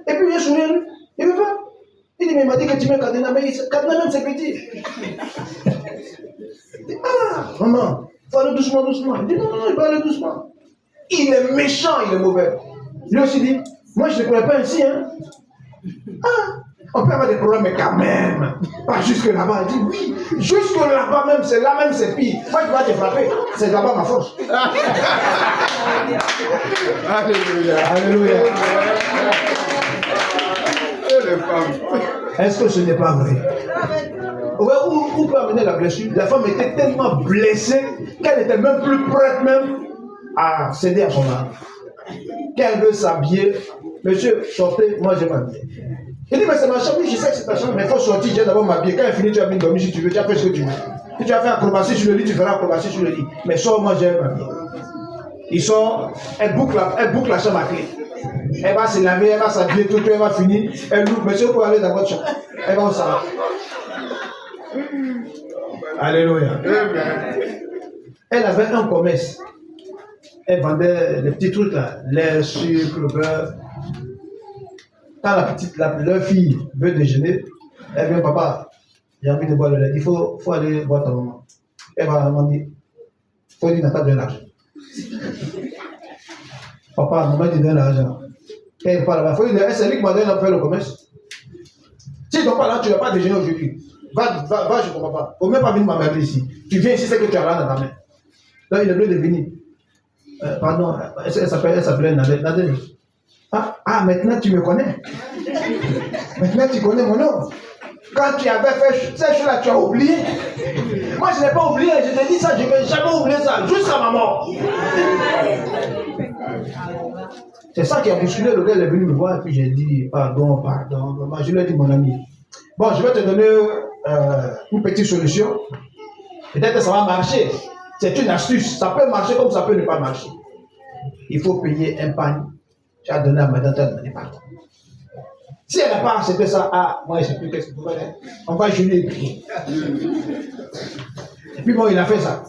Et puis il est sourire, il ne veut pas. Il dit, mais il m'a dit que tu mets cadenas, mais cadenas même c'est petit. Il dit, ah, maman, il faut aller doucement, doucement. Il dit, non, non, il va aller doucement. Il est méchant, il est mauvais. Lui aussi dit, moi je ne connais pas ainsi, hein. Ah, on peut avoir des problèmes, mais quand même, pas jusque là-bas. Il dit, oui, jusque là-bas même, c'est là même, c'est pire. Moi, je vais te frapper, c'est là-bas ma force. Alléluia. Alléluia. Et les femmes. Est-ce que ce n'est pas vrai? Où peut amener la blessure? La femme était tellement blessée qu'elle n'était même plus prête même à céder à son âme. Qu'elle veut s'habiller. Monsieur, sortez, moi je m'habille. Il dit, mais c'est ma chambre, je sais que c'est ta chambre, mais il faut sortir, j'ai d'abord m'habiller. Quand elle finit, tu vas venir dormir si tu veux, tu as fait ce que tu veux. Si tu as fait acrobatie sur le lit, tu feras acrobatie sur le lit. Mais sors, moi j'ai m'habiller. Il sort, elle boucle la chambre à clé. Elle va se laver, elle va s'habiller, tout, elle va finir. Elle loue, monsieur, pour aller dans votre chambre. Elle va au salon. Alléluia. Elle avait un commerce. Elle vendait les petits trucs là, lait, sucre, le beurre. Quand leur fille veut déjeuner, elle vient, papa, j'ai envie de boire le lait. Il faut aller voir ta maman. Elle va maman dire, il faut dire, n'a pas donné l'argent. Papa, maman te donne l'argent. Elle parle là-bas, il faut dire, c'est lui qui m'a donné à faire le commerce. Si tu n'es pas là, tu ne vas pas déjeuner aujourd'hui. Va chez ton papa. Il ne faut même pas venir m'emmerder ici. Tu viens ici, c'est que tu as là dans ta main. Là, il est bleu de venir. Pardon, elle s'appelait Nadège. Ah, maintenant tu me connais. Maintenant tu connais mon nom. Quand tu avais fait ces choses-là, tu as oublié. Moi, je n'ai pas oublié. Je te dis ça, je ne vais jamais oublier ça, jusqu'à ma mort. C'est ça qui a bousculé. Le gars est venu me voir et puis j'ai dit pardon. Je lui ai dit, mon ami, bon, je vais te donner une petite solution. Peut-être que ça va marcher. C'est une astuce. Ça peut marcher comme ça peut ne pas marcher. Il faut payer un pagne. Tu as donné à madame, tu as donné pardon. Si elle n'a pas accepté ça, moi je ne sais plus qu'est-ce qu'il faut faire. On va jeûner et prier. Et puis bon, il a fait ça.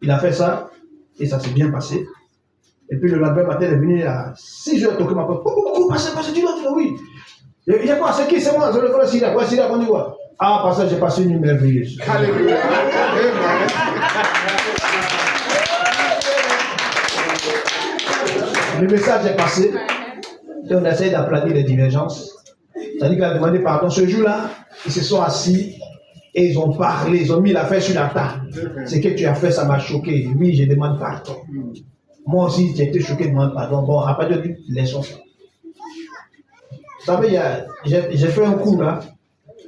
Il a fait ça et ça s'est bien passé. Et puis le lendemain matin, il est venu à 6h, toquer ma porte. Passez, tu dois dire oui. Il y a quoi? C'est qui? C'est moi, je le connais, Syria. Quoi, Syria, on dit quoi? Ah, parce que j'ai passé une nuit merveilleuse. Alléluia. Le message est passé. Et on essaie d'aplanir les divergences. C'est-à-dire qu'il a demandé pardon. Ce jour-là, ils se sont assis et ils ont parlé, ils ont mis l'affaire sur la table. Ce que tu as fait, ça m'a choqué. Oui, je demande pardon. Moi aussi, j'ai été choqué, je demande pardon. Bon, après, je dis, laissons ça. Vous savez, j'ai fait un coup là.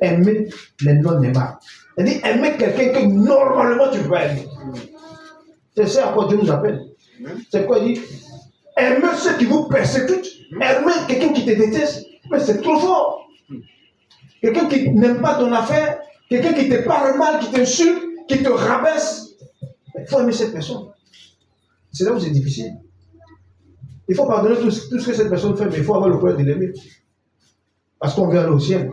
Aimer les non-aimables. C'est-à-dire aimer quelqu'un que normalement tu peux aimer. C'est ça à quoi Dieu nous appelle. C'est quoi il dit? Aimer ceux qui vous persécutent. Aimer quelqu'un qui te déteste. Mais c'est trop fort. Quelqu'un qui n'aime pas ton affaire. Quelqu'un qui te parle mal, qui t'insulte, qui te rabaisse. Il faut aimer cette personne. C'est là où c'est difficile. Il faut pardonner tout ce que cette personne fait, mais il faut avoir le courage de l'aimer. Parce qu'on veut aller au ciel.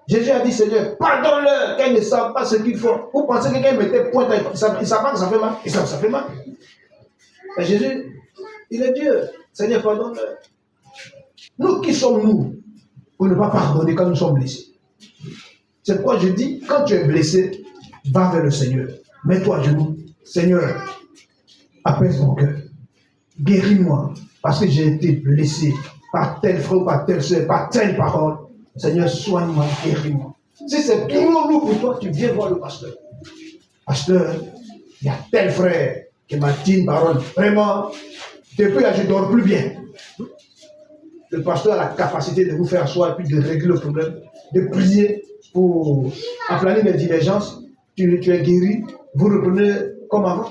Jésus a dit, Seigneur, pardonne-leur, qu'elles ne savent pas ce qu'ils font. Vous pensez que quelqu'un mettait pointe, ils ne savent pas que ça fait mal. Ils savent que ça fait mal. Mais Jésus, il est Dieu. Seigneur, pardonne-leur. Nous, qui sommes-nous pour ne pas pardonner quand nous sommes blessés? C'est pourquoi je dis, quand tu es blessé, va vers le Seigneur. Mets-toi à genoux. Seigneur, apaise mon cœur. Guéris-moi. Parce que j'ai été blessé par tel frère, par telle soeur, par telle parole. Seigneur, soigne-moi, guéris-moi. Si c'est trop lourd pour toi, tu viens voir le pasteur. Pasteur, il y a tel frère qui m'a dit une parole. Vraiment, depuis là, je ne dors plus bien. Le pasteur a la capacité de vous faire asseoir et puis de régler le problème, de prier pour aplanir les divergences. Tu es guéri, vous reprenez comme avant.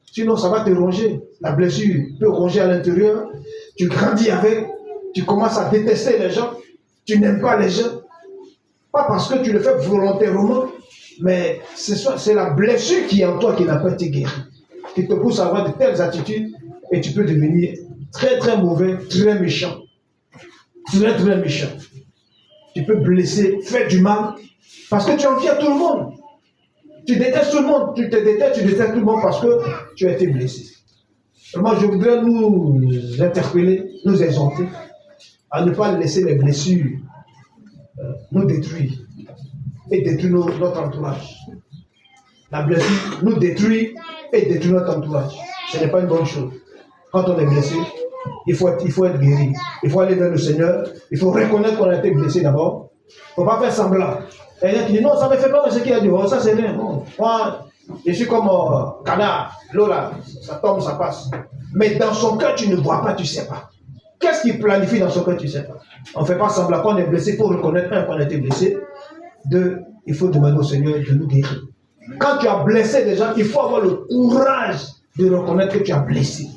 Sinon, ça va te ronger. La blessure peut ronger à l'intérieur. Tu grandis avec, tu commences à détester les gens. Tu n'aimes pas les gens. Pas parce que tu le fais volontairement, mais c'est la blessure qui est en toi qui n'a pas été guérie. Qui te pousse à avoir de telles attitudes et tu peux devenir très très mauvais, très méchant. Très très méchant. Tu peux blesser, faire du mal, parce que tu envies à tout le monde. Tu détestes tout le monde. Tu te détestes, tu détestes tout le monde parce que tu as été blessé. Moi, je voudrais nous interpeller, nous exhorter à ne pas laisser les blessures nous détruire et détruire notre entourage. La blessure nous détruit et détruit notre entourage. Ce n'est pas une bonne chose. Quand on est blessé, il faut être guéri. Il faut aller vers le Seigneur. Il faut reconnaître qu'on a été blessé d'abord. Il ne faut pas faire semblant. Il y a qui dit non, ça ne me fait pas ce qu'il a dit. Oh, ça c'est rien. Non. Moi, je suis comme canard. L'eau là, ça tombe, ça passe. Mais dans son cœur, tu ne vois pas, tu ne sais pas. Qu'est-ce qu'il planifie dans son cœur, tu ne sais pas. On ne fait pas semblant. Quand on est blessé, il faut reconnaître, un, qu'on a été blessé. Deux, il faut demander au Seigneur de nous guérir. Quand tu as blessé des gens, il faut avoir le courage de reconnaître que tu as blessé.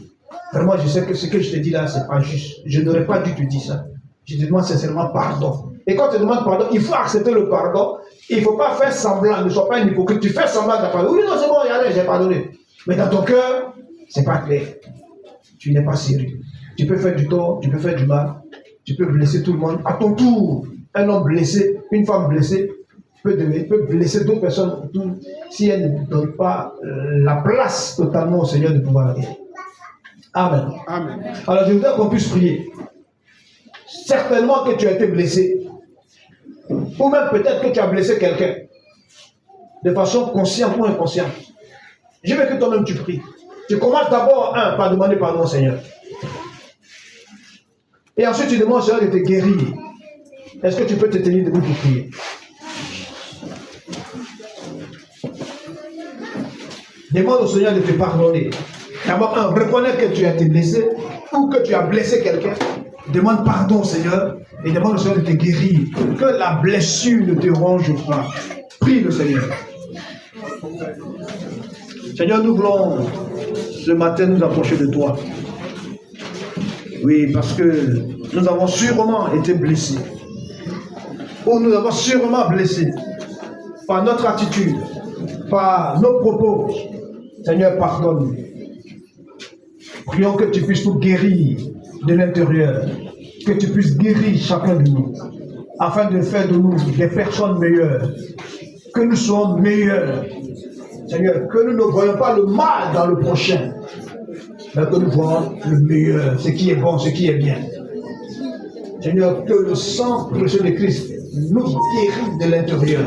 Vraiment, je sais que ce que je te dis là, ce n'est pas juste. Je n'aurais pas dû te dire ça. Je te demande sincèrement pardon. Et quand tu demandes pardon, il faut accepter le pardon. Il ne faut pas faire semblant, ne sois pas un hypocrite. Tu fais semblant de pardonner. Oui, non, c'est bon, regardez, j'ai pardonné. Mais dans ton cœur, ce n'est pas clair. Tu n'es pas sérieux. Tu peux faire du tort, tu peux faire du mal. Tu peux blesser tout le monde. À ton tour, un homme blessé, une femme blessée, peut blesser d'autres personnes si elle ne donne pas la place totalement au Seigneur de pouvoir guérir. Amen. Amen. Alors je voudrais qu'on puisse prier. Certainement que tu as été blessé. Ou même peut-être que tu as blessé quelqu'un. De façon consciente ou inconsciente. Je veux que toi-même tu pries. Tu commences d'abord, par demander pardon au Seigneur. Et ensuite tu demandes au Seigneur de te guérir. Est-ce que tu peux te tenir debout pour prier? Demande au Seigneur de te pardonner. D'abord, reconnais que tu as été blessé ou que tu as blessé quelqu'un. Demande pardon au Seigneur et demande au Seigneur de te guérir. Que la blessure ne te ronge pas. Prie le Seigneur. Seigneur, nous voulons ce matin nous approcher de toi. Oui, parce que nous avons sûrement été blessés. Ou nous avons sûrement blessé par notre attitude, par nos propos. Seigneur, pardonne-nous. Prions que tu puisses nous guérir de l'intérieur, que tu puisses guérir chacun de nous, afin de faire de nous des personnes meilleures, que nous soyons meilleurs. Seigneur, que nous ne voyons pas le mal dans le prochain, mais que nous voyons le meilleur, ce qui est bon, ce qui est bien. Seigneur, que le sang précieux de Christ nous guérisse de l'intérieur.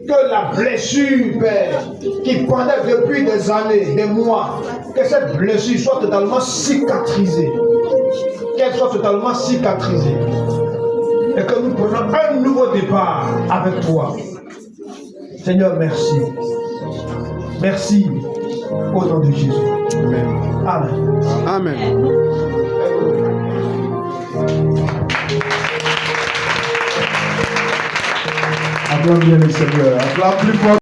Que la blessure, Père, qui pendait depuis des années, des mois, que cette blessure soit totalement cicatrisée. Qu'elle soit totalement cicatrisée. Et que nous prenions un nouveau départ avec toi. Seigneur, merci. Merci au nom de Jésus. Amen. Amen. Amen. Acclame bien le Seigneur. Acclame plus fort.